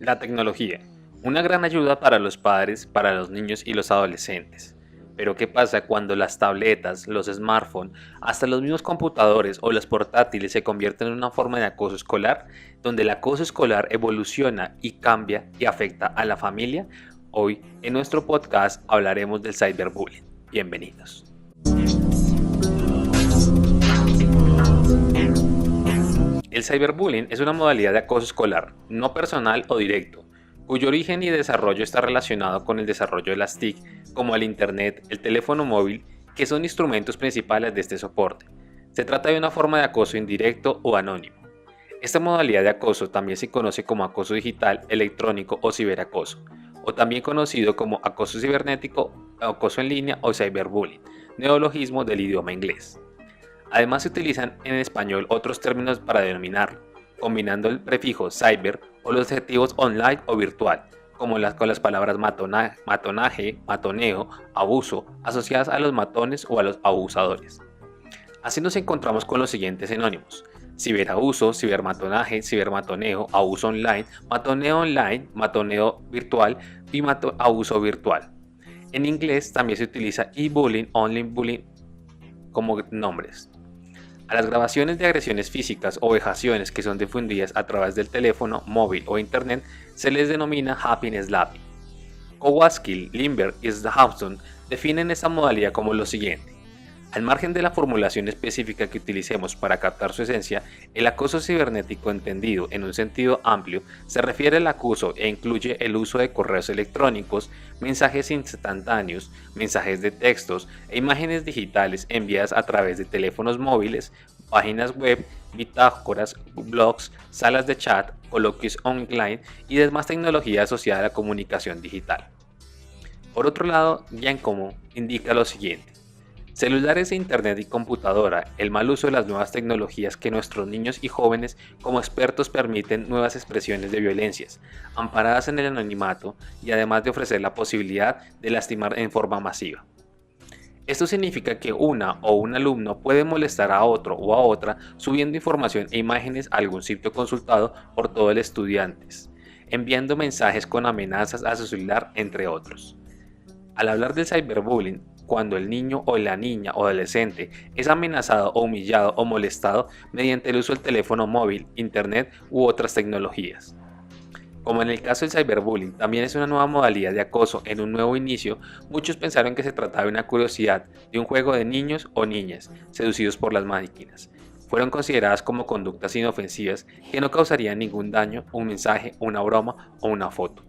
La tecnología, una gran ayuda para los padres, para los niños y los adolescentes. Pero ¿qué pasa cuando las tabletas, los smartphones, hasta los mismos computadores o los portátiles se convierten en una forma de acoso escolar, donde el acoso escolar evoluciona y cambia y afecta a la familia? Hoy en nuestro podcast hablaremos del cyberbullying. Bienvenidos. El cyberbullying es una modalidad de acoso escolar, no personal o directo, cuyo origen y desarrollo está relacionado con el desarrollo de las TIC, como el Internet, el teléfono móvil, que son instrumentos principales de este soporte. Se trata de una forma de acoso indirecto o anónimo. Esta modalidad de acoso también se conoce como acoso digital, electrónico o ciberacoso, o también conocido como acoso cibernético, acoso en línea o cyberbullying, neologismo del idioma inglés. Además se utilizan en español otros términos para denominarlo, combinando el prefijo cyber o los adjetivos online o virtual, como con las palabras matonaje, matoneo, abuso, asociadas a los matones o a los abusadores. Así nos encontramos con los siguientes sinónimos: ciberabuso, cibermatonaje, cibermatoneo, abuso online, matoneo virtual y abuso virtual. En inglés también se utiliza e-bullying, online bullying como nombres. A las grabaciones de agresiones físicas o vejaciones que son difundidas a través del teléfono móvil o internet se les denomina happy slapping. Kowalski, Lindberg y Stahowson definen esta modalidad como lo siguiente: al margen de la formulación específica que utilicemos para captar su esencia, el acoso cibernético entendido en un sentido amplio se refiere al acoso e incluye el uso de correos electrónicos, mensajes instantáneos, mensajes de textos e imágenes digitales enviadas a través de teléfonos móviles, páginas web, bitácoras, blogs, salas de chat, coloquios online y demás tecnología asociada a la comunicación digital. Por otro lado, Giacomo indica lo siguiente: celulares de internet y computadora, el mal uso de las nuevas tecnologías que nuestros niños y jóvenes como expertos permiten nuevas expresiones de violencias, amparadas en el anonimato y además de ofrecer la posibilidad de lastimar en forma masiva. Esto significa que una o un alumno puede molestar a otro o a otra subiendo información e imágenes a algún sitio consultado por todos los estudiantes, enviando mensajes con amenazas a su celular, entre otros. Al hablar del cyberbullying, cuando el niño o la niña o adolescente es amenazado o humillado o molestado mediante el uso del teléfono móvil, internet u otras tecnologías. Como en el caso del cyberbullying también es una nueva modalidad de acoso en un nuevo inicio, muchos pensaron que se trataba de una curiosidad, de un juego de niños o niñas seducidos por las máquinas. Fueron consideradas como conductas inofensivas que no causarían ningún daño, un mensaje, una broma o una foto.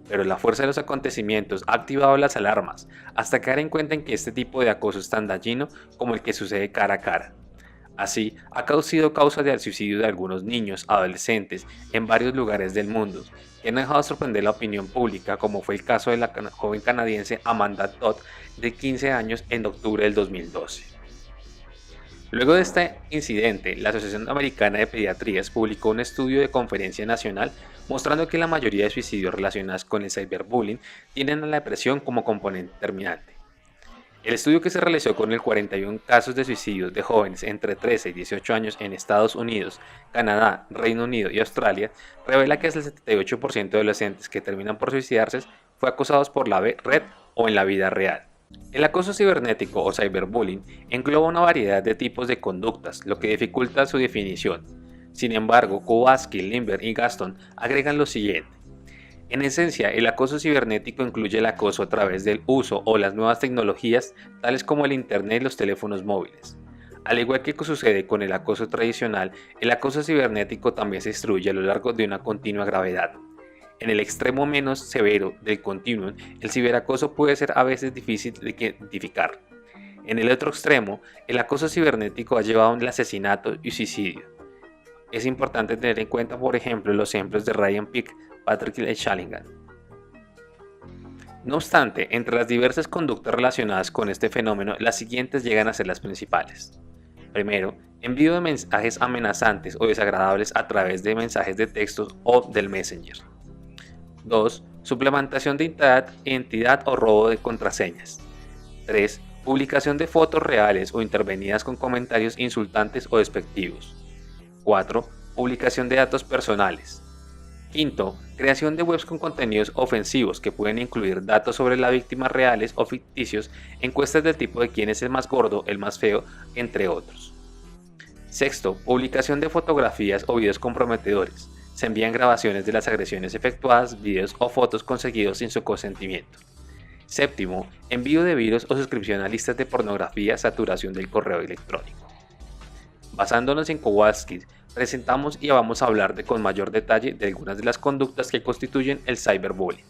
Pero la fuerza de los acontecimientos ha activado las alarmas, hasta caer en cuenta en que este tipo de acoso es tan dañino como el que sucede cara a cara. Así, ha causado causa del suicidio de algunos niños, adolescentes, en varios lugares del mundo, que han dejado sorprender la opinión pública, como fue el caso de la joven canadiense Amanda Todd, de 15 años, en octubre del 2012. Luego de este incidente, la Asociación Americana de Pediatrías publicó un estudio de conferencia nacional mostrando que la mayoría de suicidios relacionados con el cyberbullying tienen a la depresión como componente determinante. El estudio, que se realizó con el 41 casos de suicidios de jóvenes entre 13 y 18 años en Estados Unidos, Canadá, Reino Unido y Australia, revela que el 78% de adolescentes que terminan por suicidarse fue acosados por la red o en la vida real. El acoso cibernético o cyberbullying engloba una variedad de tipos de conductas, lo que dificulta su definición. Sin embargo, Kowalski, Lindberg y Gaston agregan lo siguiente: en esencia, el acoso cibernético incluye el acoso a través del uso o las nuevas tecnologías, tales como el Internet y los teléfonos móviles. Al igual que sucede con el acoso tradicional, el acoso cibernético también se distribuye a lo largo de una continua gravedad. En el extremo menos severo del continuum, el ciberacoso puede ser a veces difícil de identificar. En el otro extremo, el acoso cibernético ha llevado a un asesinato y suicidio. Es importante tener en cuenta, por ejemplo, los ejemplos de Ryan Peake, Patrick Shaligan. No obstante, entre las diversas conductas relacionadas con este fenómeno, las siguientes llegan a ser las principales. Primero, envío de mensajes amenazantes o desagradables a través de mensajes de texto o del Messenger. 2. Suplementación de identidad o robo de contraseñas. 3. Publicación de fotos reales o intervenidas con comentarios insultantes o despectivos. 4. Publicación de datos personales. Quinto, creación de webs con contenidos ofensivos que pueden incluir datos sobre la víctima reales o ficticios, encuestas del tipo de quién es el más gordo, el más feo, entre otros. Sexto, publicación de fotografías o videos comprometedores. Se envían grabaciones de las agresiones efectuadas, videos o fotos conseguidos sin su consentimiento. Séptimo, envío de virus o suscripción a listas de pornografía, saturación del correo electrónico. Basándonos en Kowalski, presentamos y vamos a hablar con mayor detalle de algunas de las conductas que constituyen el cyberbullying.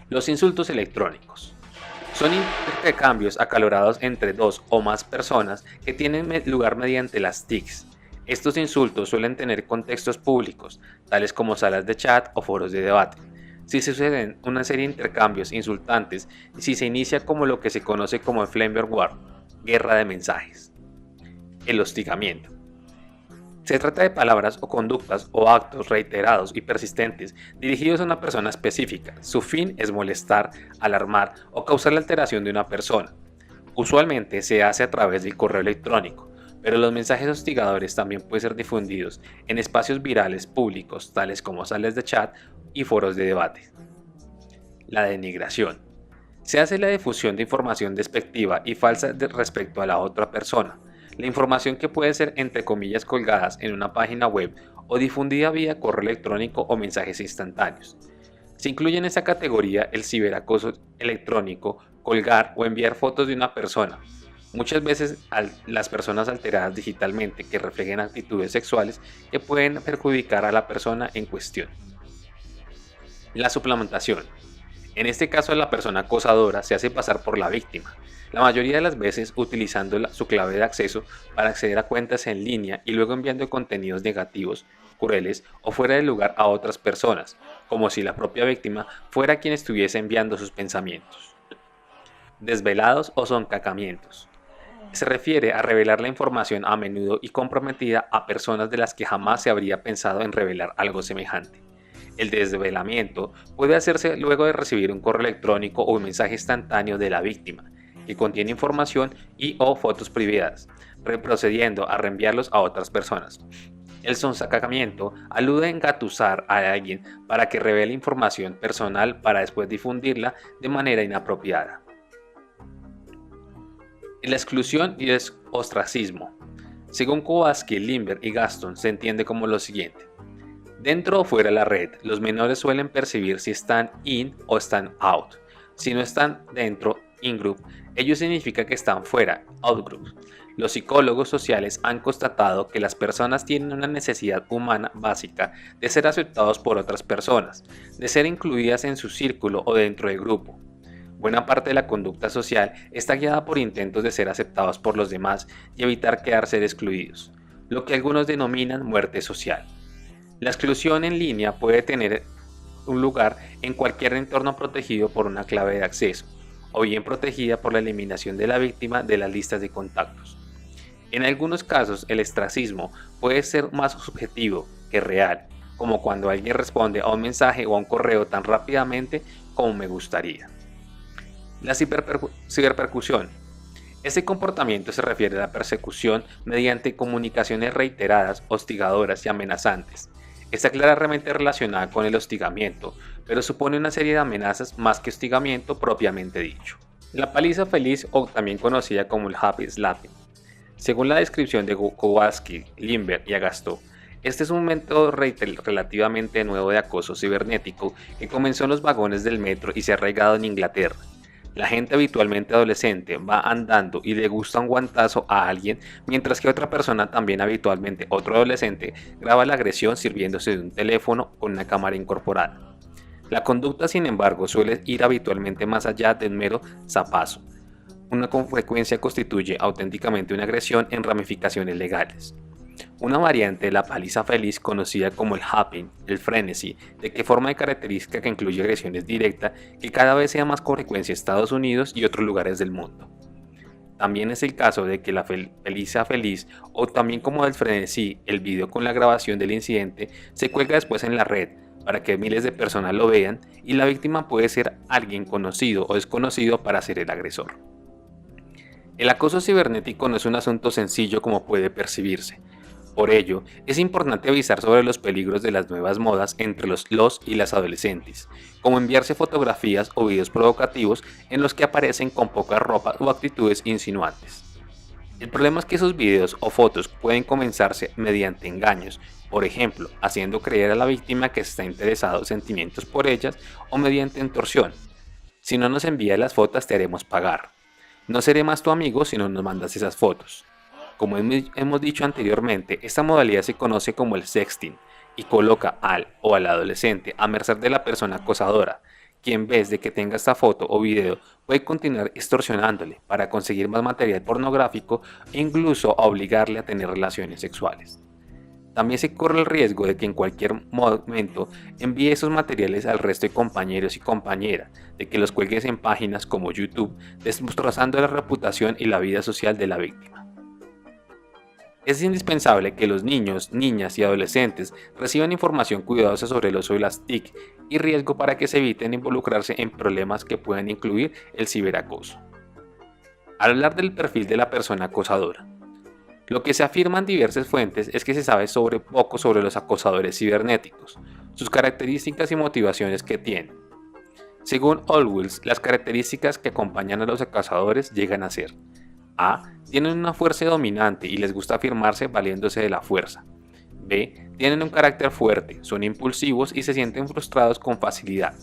Los insultos electrónicos. Son intercambios acalorados entre dos o más personas que tienen lugar mediante las TICs. Estos insultos suelen tener contextos públicos, tales como salas de chat o foros de debate. Si se suceden una serie de intercambios insultantes y si se inicia como lo que se conoce como Flamer War, guerra de mensajes. El hostigamiento. Se trata de palabras o conductas o actos reiterados y persistentes dirigidos a una persona específica. Su fin es molestar, alarmar o causar la alteración de una persona. Usualmente se hace a través del correo electrónico, pero los mensajes hostigadores también pueden ser difundidos en espacios virales públicos, tales como salas de chat y foros de debate. La denigración. Se hace la difusión de información despectiva y falsa respecto a la otra persona. La información que puede ser entre comillas colgadas en una página web o difundida vía correo electrónico o mensajes instantáneos. Se incluye en esta categoría el ciberacoso electrónico, colgar o enviar fotos de una persona. Muchas veces las personas alteradas digitalmente que reflejen actitudes sexuales que pueden perjudicar a la persona en cuestión. La suplantación. En este caso la persona acosadora se hace pasar por la víctima, la mayoría de las veces utilizando su clave de acceso para acceder a cuentas en línea y luego enviando contenidos negativos, crueles o fuera de lugar a otras personas, como si la propia víctima fuera quien estuviese enviando sus pensamientos. Desvelados o soncacamientos. Se refiere a revelar la información a menudo y comprometida a personas de las que jamás se habría pensado en revelar algo semejante. El desvelamiento puede hacerse luego de recibir un correo electrónico o un mensaje instantáneo de la víctima, que contiene información y o fotos privadas, procediendo a reenviarlos a otras personas. El sonsacamiento alude a engatusar a alguien para que revele información personal para después difundirla de manera inapropiada. La exclusión y el ostracismo. Según Kowalski, Limber y Gaston, se entiende como lo siguiente. Dentro o fuera de la red, los menores suelen percibir si están in o están out. Si no están dentro, in-group, ello significa que están fuera, out-group. Los psicólogos sociales han constatado que las personas tienen una necesidad humana básica de ser aceptados por otras personas, de ser incluidas en su círculo o dentro del grupo. Buena parte de la conducta social está guiada por intentos de ser aceptados por los demás y evitar quedar ser excluidos, lo que algunos denominan muerte social. La exclusión en línea puede tener un lugar en cualquier entorno protegido por una clave de acceso, o bien protegida por la eliminación de la víctima de las listas de contactos. En algunos casos, el ostracismo puede ser más subjetivo que real, como cuando alguien responde a un mensaje o a un correo tan rápidamente como me gustaría. La ciberpercusión. Este comportamiento se refiere a la persecución mediante comunicaciones reiteradas, hostigadoras y amenazantes. Está claramente relacionada con el hostigamiento, pero supone una serie de amenazas más que hostigamiento propiamente dicho. La paliza feliz, o también conocida como el happy slapping. Según la descripción de Kowalski, Limber y Agastó, este es un método relativamente nuevo de acoso cibernético que comenzó en los vagones del metro y se ha arraigado en Inglaterra. La gente habitualmente adolescente va andando y le gusta un guantazo a alguien, mientras que otra persona, también habitualmente otro adolescente, graba la agresión sirviéndose de un teléfono con una cámara incorporada. La conducta, sin embargo, suele ir habitualmente más allá del mero zapazo. Una con frecuencia constituye auténticamente una agresión en ramificaciones legales. Una variante de la paliza feliz, conocida como el happing, el frenesí, de que forma de característica que incluye agresiones directas que cada vez sea más con frecuencia en Estados Unidos y otros lugares del mundo. También es el caso de que la paliza feliz, o también como el frenesí, el video con la grabación del incidente, se cuelga después en la red para que miles de personas lo vean y la víctima puede ser alguien conocido o desconocido para ser el agresor. El acoso cibernético no es un asunto sencillo como puede percibirse. Por ello, es importante avisar sobre los peligros de las nuevas modas entre los y las adolescentes, como enviarse fotografías o videos provocativos en los que aparecen con poca ropa o actitudes insinuantes. El problema es que esos videos o fotos pueden comenzarse mediante engaños, por ejemplo, haciendo creer a la víctima que está interesado en sentimientos por ellas o mediante extorsión. Si no nos envías las fotos te haremos pagar. No seré más tu amigo si no nos mandas esas fotos. Como hemos dicho anteriormente, esta modalidad se conoce como el sexting y coloca al o al adolescente a merced de la persona acosadora, quien en vez de que tenga esta foto o video puede continuar extorsionándole para conseguir más material pornográfico e incluso a obligarle a tener relaciones sexuales. También se corre el riesgo de que en cualquier momento envíe esos materiales al resto de compañeros y compañeras, de que los cuelgues en páginas como YouTube, destrozando la reputación y la vida social de la víctima. Es indispensable que los niños, niñas y adolescentes reciban información cuidadosa sobre el uso de las TIC y riesgo para que se eviten involucrarse en problemas que puedan incluir el ciberacoso. Al hablar del perfil de la persona acosadora, lo que se afirma en diversas fuentes es que se sabe poco sobre los acosadores cibernéticos, sus características y motivaciones que tienen. Según Allwills, las características que acompañan a los acosadores llegan a ser: A. Tienen una fuerza dominante y les gusta afirmarse valiéndose de la fuerza. B. Tienen un carácter fuerte, son impulsivos y se sienten frustrados con facilidad.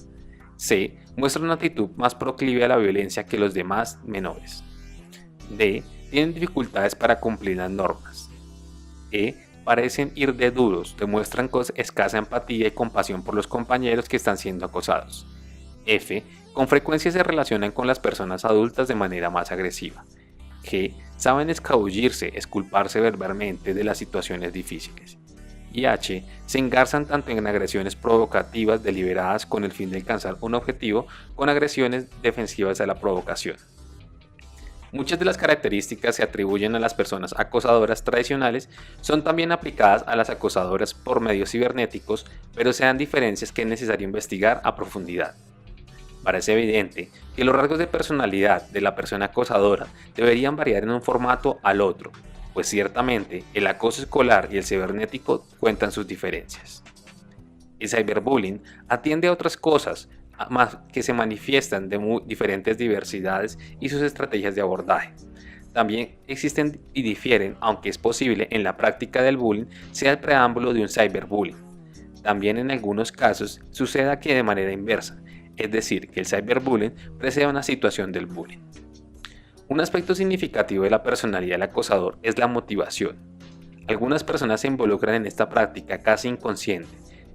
C. Muestran una actitud más proclive a la violencia que los demás menores. D. Tienen dificultades para cumplir las normas. E. Parecen ir de duros, demuestran escasa empatía y compasión por los compañeros que están siendo acosados. F. Con frecuencia se relacionan con las personas adultas de manera más agresiva. G. Saben escabullirse, exculparse verbalmente de las situaciones difíciles. Y H. Se engarzan tanto en agresiones provocativas deliberadas con el fin de alcanzar un objetivo, con agresiones defensivas a la provocación. Muchas de las características que atribuyen a las personas acosadoras tradicionales son también aplicadas a las acosadoras por medios cibernéticos, pero se dan diferencias que es necesario investigar a profundidad. Parece evidente que los rasgos de personalidad de la persona acosadora deberían variar en un formato al otro, pues ciertamente el acoso escolar y el cibernético cuentan sus diferencias. El cyberbullying atiende a otras cosas más que se manifiestan de muy diferentes diversidades y sus estrategias de abordaje. También existen y difieren, aunque es posible en la práctica del bullying sea el preámbulo de un cyberbullying. También en algunos casos suceda que de manera inversa, es decir, que el cyberbullying precede a una situación del bullying. Un aspecto significativo de la personalidad del acosador es la motivación. Algunas personas se involucran en esta práctica casi inconsciente,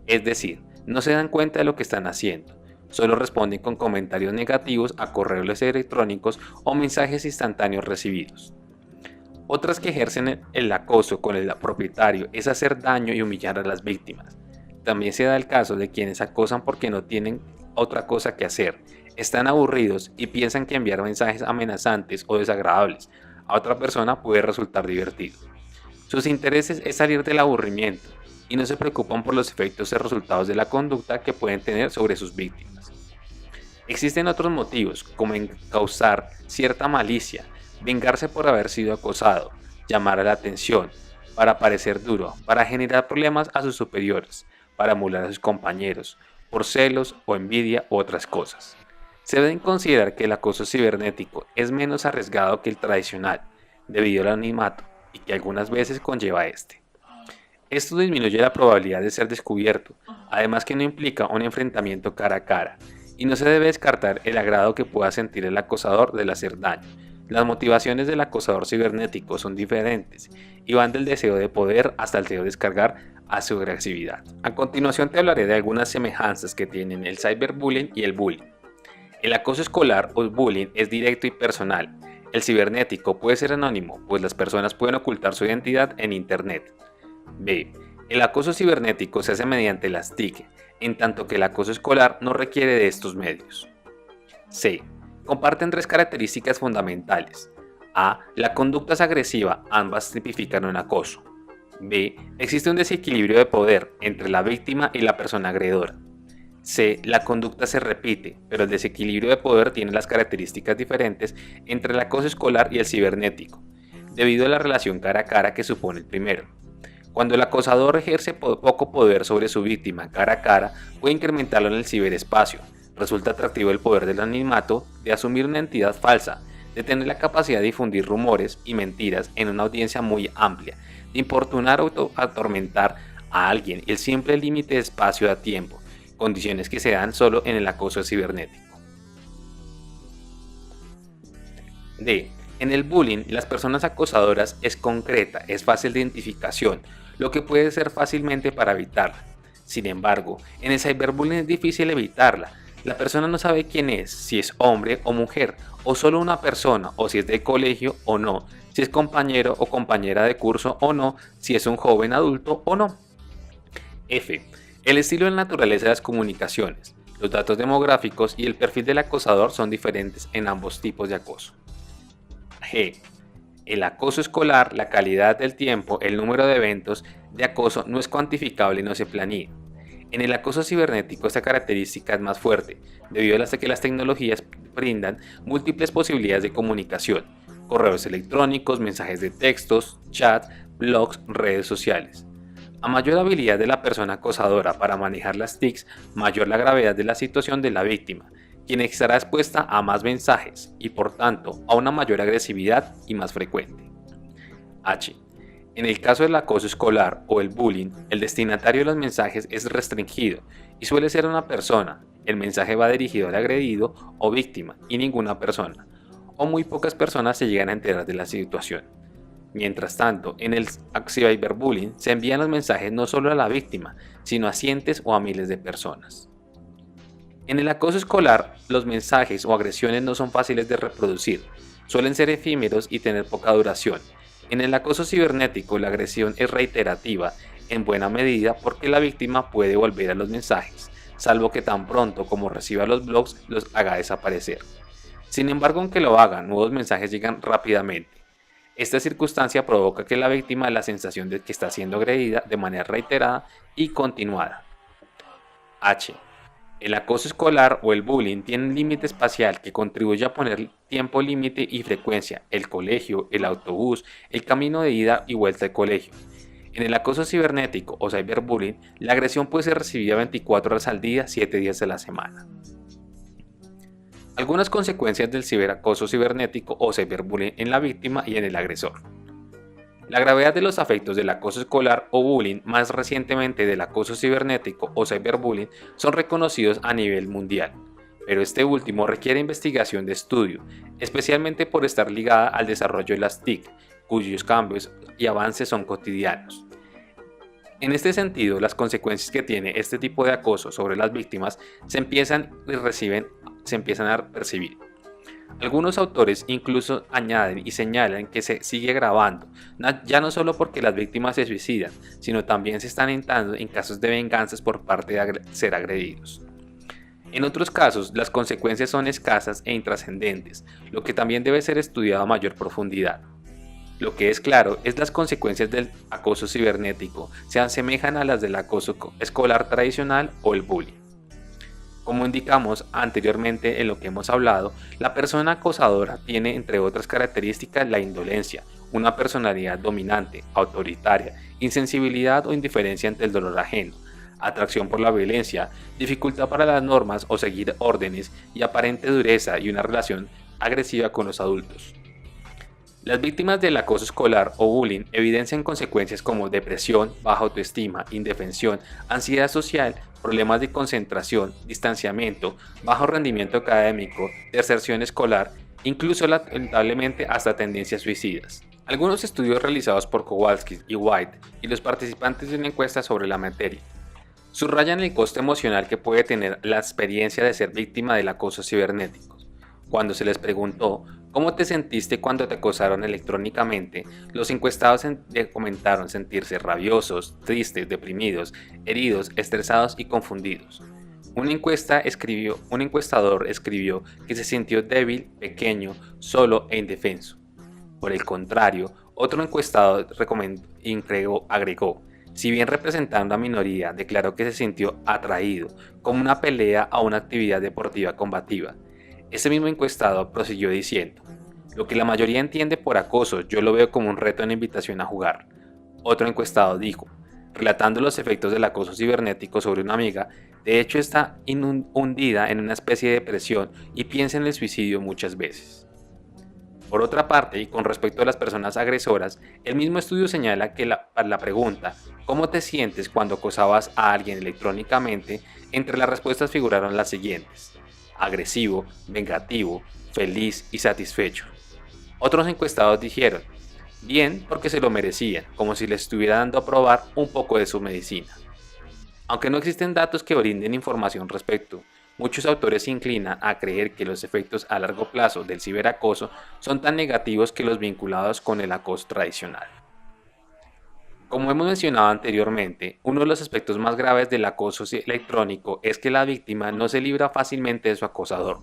es decir, no se dan cuenta de lo que están haciendo, solo responden con comentarios negativos a correos electrónicos o mensajes instantáneos recibidos. Otras que ejercen el acoso con el propietario es hacer daño y humillar a las víctimas. También se da el caso de quienes acosan porque no tienen otra cosa que hacer, están aburridos y piensan que enviar mensajes amenazantes o desagradables a otra persona puede resultar divertido. Sus intereses es salir del aburrimiento y no se preocupan por los efectos y resultados de la conducta que pueden tener sobre sus víctimas. Existen otros motivos, como en causar cierta malicia, vengarse por haber sido acosado, llamar a la atención, para parecer duro, para generar problemas a sus superiores, para emular a sus compañeros, por celos o envidia u otras cosas. Se deben considerar que el acoso cibernético es menos arriesgado que el tradicional, debido al anonimato, y que algunas veces conlleva este. Esto disminuye la probabilidad de ser descubierto, además que no implica un enfrentamiento cara a cara, y no se debe descartar el agrado que pueda sentir el acosador del hacer daño. Las motivaciones del acosador cibernético son diferentes y van del deseo de poder hasta el deseo de descargar a su agresividad. A continuación te hablaré de algunas semejanzas que tienen el cyberbullying y el bullying. El acoso escolar o bullying es directo y personal. El cibernético puede ser anónimo, pues las personas pueden ocultar su identidad en Internet. B. El acoso cibernético se hace mediante las TIC, en tanto que el acoso escolar no requiere de estos medios. C. Comparten tres características fundamentales. A. La conducta es agresiva, ambas tipifican un acoso. B. Existe un desequilibrio de poder entre la víctima y la persona agredora. C. La conducta se repite, pero el desequilibrio de poder tiene las características diferentes entre el acoso escolar y el cibernético, debido a la relación cara a cara que supone el primero. Cuando el acosador ejerce poco poder sobre su víctima cara a cara, puede incrementarlo en el ciberespacio. Resulta atractivo el poder del anonimato, de asumir una entidad falsa, de tener la capacidad de difundir rumores y mentiras en una audiencia muy amplia, de importunar o atormentar a alguien y el simple límite de espacio a tiempo, condiciones que se dan solo en el acoso cibernético. D. En el bullying, las personas acosadoras es concreta, es fácil de identificación, lo que puede ser fácilmente para evitarla. Sin embargo, en el cyberbullying es difícil evitarla. La persona no sabe quién es, si es hombre o mujer, o solo una persona, o si es de colegio o no, si es compañero o compañera de curso o no, si es un joven adulto o no. F. El estilo y la naturaleza de las comunicaciones. Los datos demográficos y el perfil del acosador son diferentes en ambos tipos de acoso. G. El acoso escolar, la calidad del tiempo, el número de eventos de acoso no es cuantificable y no se planea. En el acoso cibernético esta característica es más fuerte, debido a que las tecnologías brindan múltiples posibilidades de comunicación, correos electrónicos, mensajes de textos, chat, blogs, redes sociales. A mayor habilidad de la persona acosadora para manejar las TICs, mayor la gravedad de la situación de la víctima, quien estará expuesta a más mensajes y por tanto a una mayor agresividad y más frecuente. H. En el caso del acoso escolar o el bullying, el destinatario de los mensajes es restringido y suele ser una persona. El mensaje va dirigido al agredido o víctima y ninguna persona, o muy pocas personas se llegan a enterar de la situación. Mientras tanto, en el cyberbullying se envían los mensajes no solo a la víctima, sino a cientos o a miles de personas. En el acoso escolar, los mensajes o agresiones no son fáciles de reproducir, suelen ser efímeros y tener poca duración. En el acoso cibernético, la agresión es reiterativa, en buena medida porque la víctima puede volver a los mensajes, salvo que tan pronto como reciba los blogs los haga desaparecer. Sin embargo, aunque lo haga, nuevos mensajes llegan rápidamente. Esta circunstancia provoca que la víctima dé la sensación de que está siendo agredida de manera reiterada y continuada. H. El acoso escolar o el bullying tiene un límite espacial que contribuye a poner tiempo límite y frecuencia, el colegio, el autobús, el camino de ida y vuelta al colegio. En el acoso cibernético o cyberbullying, la agresión puede ser recibida 24 horas al día, 7 días de la semana. Algunas consecuencias del ciberacoso cibernético o cyberbullying en la víctima y en el agresor. La gravedad de los efectos del acoso escolar o bullying, más recientemente del acoso cibernético o cyberbullying, son reconocidos a nivel mundial, pero este último requiere investigación de estudio, especialmente por estar ligada al desarrollo de las TIC, cuyos cambios y avances son cotidianos. En este sentido, las consecuencias que tiene este tipo de acoso sobre las víctimas se empiezan a percibir. Algunos autores incluso añaden y señalan que se sigue grabando, ya no solo porque las víctimas se suicidan, sino también se están entrando en casos de venganzas por parte de ser agredidos. En otros casos, las consecuencias son escasas e intrascendentes, lo que también debe ser estudiado a mayor profundidad. Lo que es claro es que las consecuencias del acoso cibernético se asemejan a las del acoso escolar tradicional o el bullying. Como indicamos anteriormente en lo que hemos hablado, la persona acosadora tiene entre otras características la indolencia, una personalidad dominante, autoritaria, insensibilidad o indiferencia ante el dolor ajeno, atracción por la violencia, dificultad para las normas o seguir órdenes y aparente dureza y una relación agresiva con los adultos. Las víctimas del acoso escolar o bullying evidencian consecuencias como depresión, baja autoestima, indefensión, ansiedad social, problemas de concentración, distanciamiento, bajo rendimiento académico, deserción escolar, incluso lamentablemente hasta tendencias suicidas. Algunos estudios realizados por Kowalski y White y los participantes de una encuesta sobre la materia subrayan el coste emocional que puede tener la experiencia de ser víctima del acoso cibernético. Cuando se les preguntó ¿cómo te sentiste cuando te acosaron electrónicamente?, los encuestados comentaron sentirse rabiosos, tristes, deprimidos, heridos, estresados y confundidos. Un encuestador escribió que se sintió débil, pequeño, solo e indefenso. Por el contrario, otro encuestador agregó, si bien representando a minoría, declaró que se sintió atraído, como una pelea a una actividad deportiva combativa. Ese mismo encuestador prosiguió diciendo, lo que la mayoría entiende por acoso, yo lo veo como un reto en invitación a jugar. Otro encuestado dijo, relatando los efectos del acoso cibernético sobre una amiga, de hecho está hundida en una especie de depresión y piensa en el suicidio muchas veces. Por otra parte, y con respecto a las personas agresoras, el mismo estudio señala que para la pregunta ¿cómo te sientes cuando acosabas a alguien electrónicamente? Entre las respuestas figuraron las siguientes: agresivo, vengativo, feliz y satisfecho. Otros encuestados dijeron, bien porque se lo merecían, como si les estuviera dando a probar un poco de su medicina. Aunque no existen datos que brinden información respecto, muchos autores se inclinan a creer que los efectos a largo plazo del ciberacoso son tan negativos que los vinculados con el acoso tradicional. Como hemos mencionado anteriormente, uno de los aspectos más graves del acoso electrónico es que la víctima no se libra fácilmente de su acosador,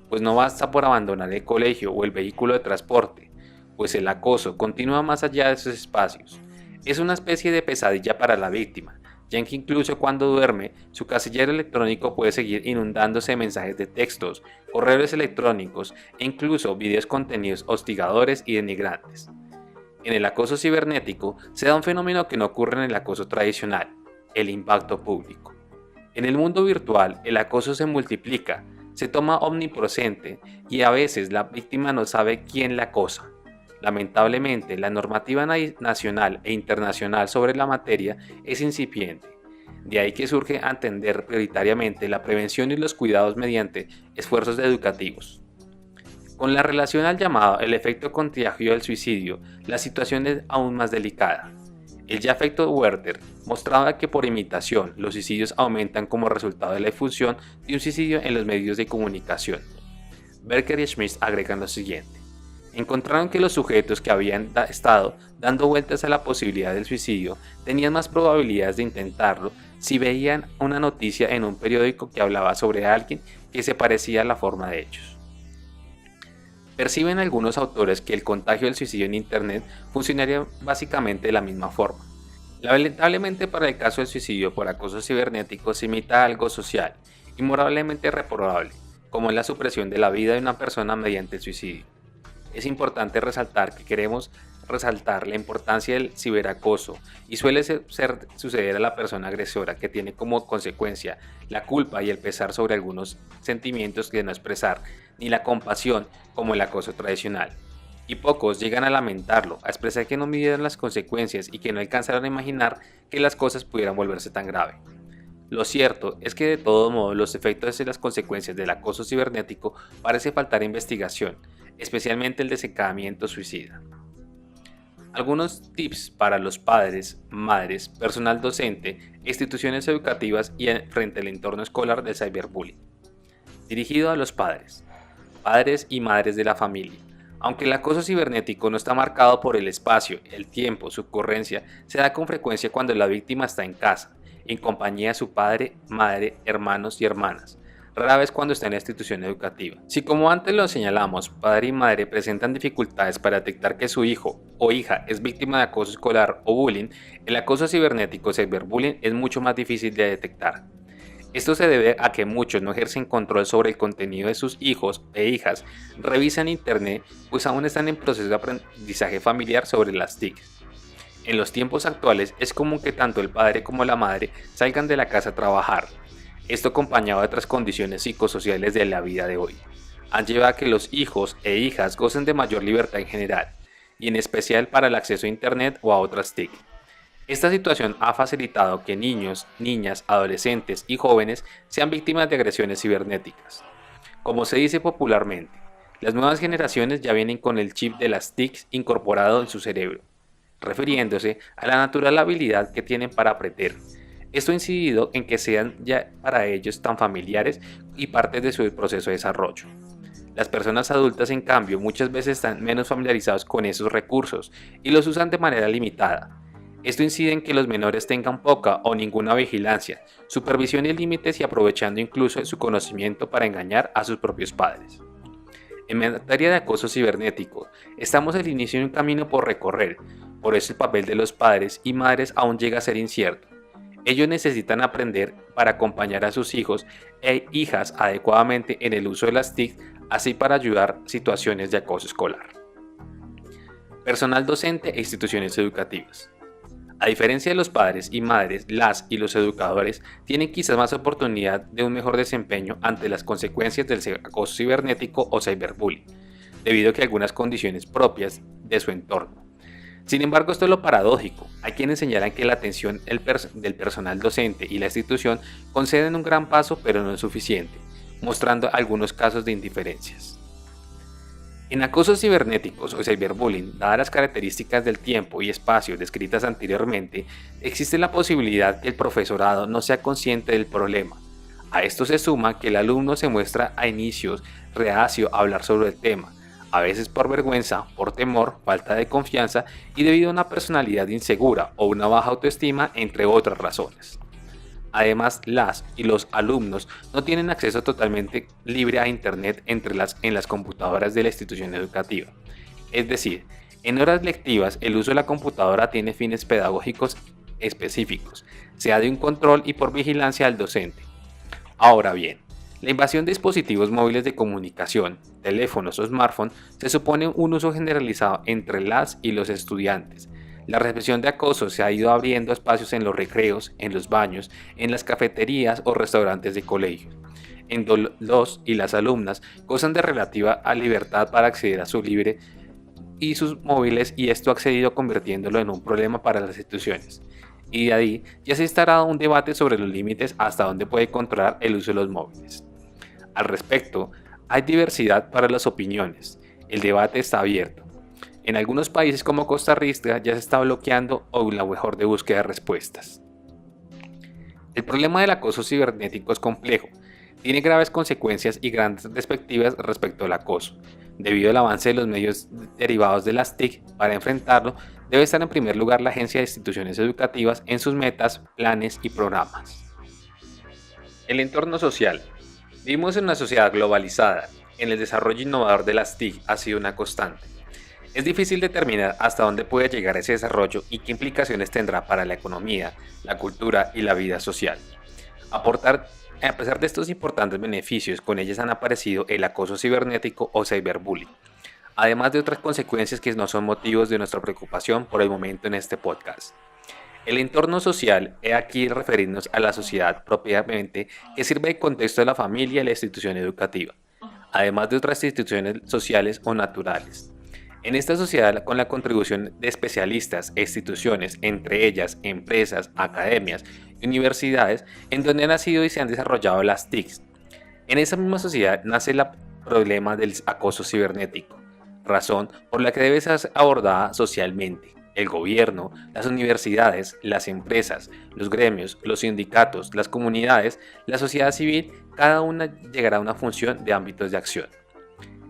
pues no basta por abandonar el colegio o el vehículo de transporte, pues el acoso continúa más allá de esos espacios. Es una especie de pesadilla para la víctima, ya que incluso cuando duerme, su casillero electrónico puede seguir inundándose de mensajes de textos, correos electrónicos e incluso videos contenidos hostigadores y denigrantes. En el acoso cibernético se da un fenómeno que no ocurre en el acoso tradicional, el impacto público. En el mundo virtual, el acoso se multiplica, se toma omnipresente y a veces la víctima no sabe quién la acosa. Lamentablemente, la normativa nacional e internacional sobre la materia es incipiente. De ahí que surge atender prioritariamente la prevención y los cuidados mediante esfuerzos educativos. Con la relación al llamado el efecto contagio del suicidio, la situación es aún más delicada. El ya efecto Werther mostraba que por imitación los suicidios aumentan como resultado de la difusión de un suicidio en los medios de comunicación. Berker y Schmidt agregan lo siguiente. Encontraron que los sujetos que habían estado dando vueltas a la posibilidad del suicidio tenían más probabilidades de intentarlo si veían una noticia en un periódico que hablaba sobre alguien que se parecía a la forma de ellos. Perciben algunos autores que el contagio del suicidio en Internet funcionaría básicamente de la misma forma. Lamentablemente para el caso del suicidio por acoso cibernético se imita algo social y moralmente reprobable, como es la supresión de la vida de una persona mediante el suicidio. Es importante resaltar que queremos resaltar la importancia del ciberacoso y suele suceder a la persona agresora que tiene como consecuencia la culpa y el pesar sobre algunos sentimientos de no expresar, ni la compasión como el acoso tradicional. Y pocos llegan a lamentarlo, a expresar que no midieron las consecuencias y que no alcanzaron a imaginar que las cosas pudieran volverse tan grave. Lo cierto es que de todo modo los efectos y las consecuencias del acoso cibernético parece faltar investigación, especialmente el desencadenamiento suicida. Algunos tips para los padres, madres, personal docente, instituciones educativas y frente al entorno escolar del cyberbullying. Dirigido a los padres y madres de la familia. Aunque el acoso cibernético no está marcado por el espacio, el tiempo, su ocurrencia, se da con frecuencia cuando la víctima está en casa, en compañía de su padre, madre, hermanos y hermanas, rara vez cuando está en la institución educativa. Si como antes lo señalamos, padre y madre presentan dificultades para detectar que su hijo o hija es víctima de acoso escolar o bullying, el acoso cibernético o cyberbullying es mucho más difícil de detectar. Esto se debe a que muchos no ejercen control sobre el contenido de sus hijos e hijas, revisan internet, pues aún están en proceso de aprendizaje familiar sobre las TIC. En los tiempos actuales es común que tanto el padre como la madre salgan de la casa a trabajar. Esto acompañado de otras condiciones psicosociales de la vida de hoy, han llevado a que los hijos e hijas gocen de mayor libertad en general, y en especial para el acceso a internet o a otras TIC. Esta situación ha facilitado que niños, niñas, adolescentes y jóvenes sean víctimas de agresiones cibernéticas. Como se dice popularmente, las nuevas generaciones ya vienen con el chip de las TIC incorporado en su cerebro, refiriéndose a la natural habilidad que tienen para aprender. Esto ha incidido en que sean ya para ellos tan familiares y parte de su proceso de desarrollo. Las personas adultas, en cambio, muchas veces están menos familiarizados con esos recursos y los usan de manera limitada. Esto incide en que los menores tengan poca o ninguna vigilancia, supervisión y límites y aprovechando incluso su conocimiento para engañar a sus propios padres. En materia de acoso cibernético, estamos al inicio de un camino por recorrer, por eso el papel de los padres y madres aún llega a ser incierto. Ellos necesitan aprender para acompañar a sus hijos e hijas adecuadamente en el uso de las TIC, así para ayudar situaciones de acoso escolar. Personal docente e instituciones educativas. A diferencia de los padres y madres, las y los educadores tienen quizás más oportunidad de un mejor desempeño ante las consecuencias del acoso cibernético o cyberbullying, debido a que algunas condiciones propias de su entorno. Sin embargo, esto es lo paradójico. Hay quienes señalan que la atención del personal docente y la institución conceden un gran paso, pero no es suficiente, mostrando algunos casos de indiferencias. En acosos cibernéticos o cyberbullying, dadas las características del tiempo y espacio descritas anteriormente, existe la posibilidad que el profesorado no sea consciente del problema. A esto se suma que el alumno se muestra a inicios reacio a hablar sobre el tema, a veces por vergüenza, por temor, falta de confianza y debido a una personalidad insegura o una baja autoestima, entre otras razones. Además, las y los alumnos no tienen acceso totalmente libre a Internet en las computadoras de la institución educativa. Es decir, en horas lectivas el uso de la computadora tiene fines pedagógicos específicos, sea de un control y por vigilancia del docente. Ahora bien, la invasión de dispositivos móviles de comunicación, teléfonos o smartphones, se supone un uso generalizado entre las y los estudiantes. La represión de acoso se ha ido abriendo espacios en los recreos, en los baños, en las cafeterías o restaurantes de colegio, en donde los y las alumnas gozan de relativa libertad para acceder a su libre y sus móviles, y esto ha accedido convirtiéndolo en un problema para las instituciones. Y de ahí ya se instalado un debate sobre los límites hasta dónde puede controlar el uso de los móviles. Al respecto, hay diversidad para las opiniones. El debate está abierto. En algunos países como Costa Rica ya se está bloqueando o un labor de búsqueda de respuestas. El problema del acoso cibernético es complejo, tiene graves consecuencias y grandes perspectivas respecto al acoso. Debido al avance de los medios derivados de las TIC, para enfrentarlo debe estar en primer lugar la Agencia de Instituciones Educativas en sus metas, planes y programas. El entorno social. Vivimos en una sociedad globalizada. En el desarrollo innovador de las TIC ha sido una constante. Es difícil determinar hasta dónde puede llegar ese desarrollo y qué implicaciones tendrá para la economía, la cultura y la vida social. A pesar de estos importantes beneficios, con ellas han aparecido el acoso cibernético o cyberbullying, además de otras consecuencias que no son motivos de nuestra preocupación por el momento en este podcast. El entorno social, he aquí referirnos a la sociedad propiamente, que sirve de contexto de la familia y la institución educativa, además de otras instituciones sociales o naturales. En esta sociedad, con la contribución de especialistas e instituciones, entre ellas empresas, academias y universidades, en donde han nacido y se han desarrollado las TICs. En esa misma sociedad nace el problema del acoso cibernético, razón por la que debe ser abordada socialmente. El gobierno, las universidades, las empresas, los gremios, los sindicatos, las comunidades, la sociedad civil, cada una llegará a una función de ámbitos de acción.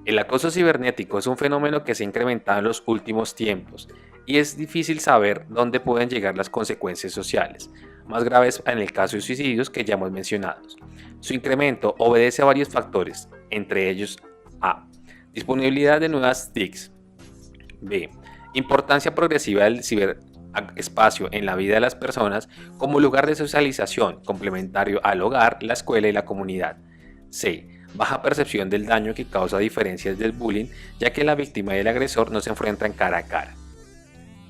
El acoso cibernético es un fenómeno que se ha incrementado en los últimos tiempos y es difícil saber dónde pueden llegar las consecuencias sociales, más graves en el caso de suicidios que ya hemos mencionado. Su incremento obedece a varios factores, entre ellos a. Disponibilidad de nuevas TICs. B. Importancia progresiva del ciberespacio en la vida de las personas como lugar de socialización complementario al hogar, la escuela y la comunidad. C. Baja percepción del daño que causa diferencias del bullying, ya que la víctima y el agresor no se enfrentan cara a cara.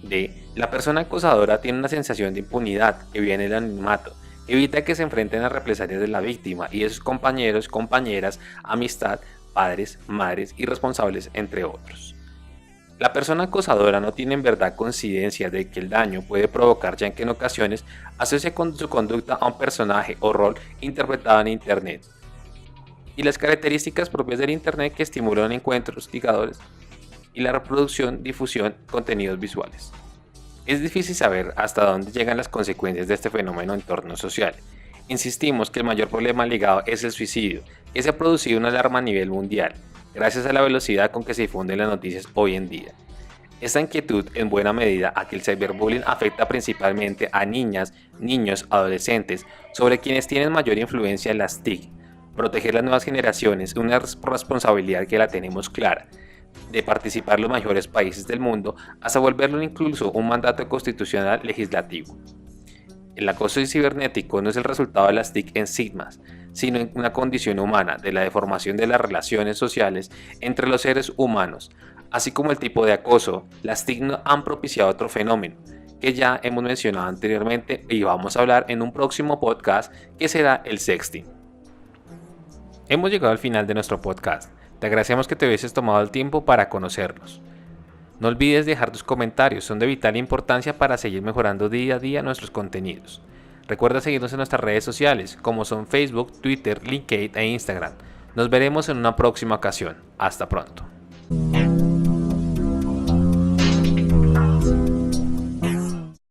D. La persona acosadora tiene una sensación de impunidad que viene del anonimato, evita que se enfrenten a represalias de la víctima y de sus compañeros, compañeras, amistad, padres, madres y responsables, entre otros. La persona acosadora no tiene en verdad conciencia de que el daño puede provocar, ya que en ocasiones asocia con su conducta a un personaje o rol interpretado en Internet. Y las características propias del Internet que estimulan encuentros, ligadores y la reproducción, difusión de contenidos visuales. Es difícil saber hasta dónde llegan las consecuencias de este fenómeno en entorno social. Insistimos que el mayor problema ligado es el suicidio, que se ha producido una alarma a nivel mundial, gracias a la velocidad con que se difunden las noticias hoy en día. Esta inquietud en buena medida a que el cyberbullying afecta principalmente a niñas, niños, adolescentes, sobre quienes tienen mayor influencia en las TIC. Proteger las nuevas generaciones es una responsabilidad que la tenemos clara, de participar los mejores países del mundo hasta volverlo incluso un mandato constitucional legislativo. El acoso cibernético no es el resultado de las TIC en sí mismas, sino en una condición humana de la deformación de las relaciones sociales entre los seres humanos. Así como el tipo de acoso, las TIC han propiciado otro fenómeno, que ya hemos mencionado anteriormente y vamos a hablar en un próximo podcast, que será el sexting. Hemos llegado al final de nuestro podcast. Te agradecemos que te hubieses tomado el tiempo para conocernos. No olvides dejar tus comentarios, son de vital importancia para seguir mejorando día a día nuestros contenidos. Recuerda seguirnos en nuestras redes sociales, como son Facebook, Twitter, LinkedIn e Instagram. Nos veremos en una próxima ocasión. Hasta pronto.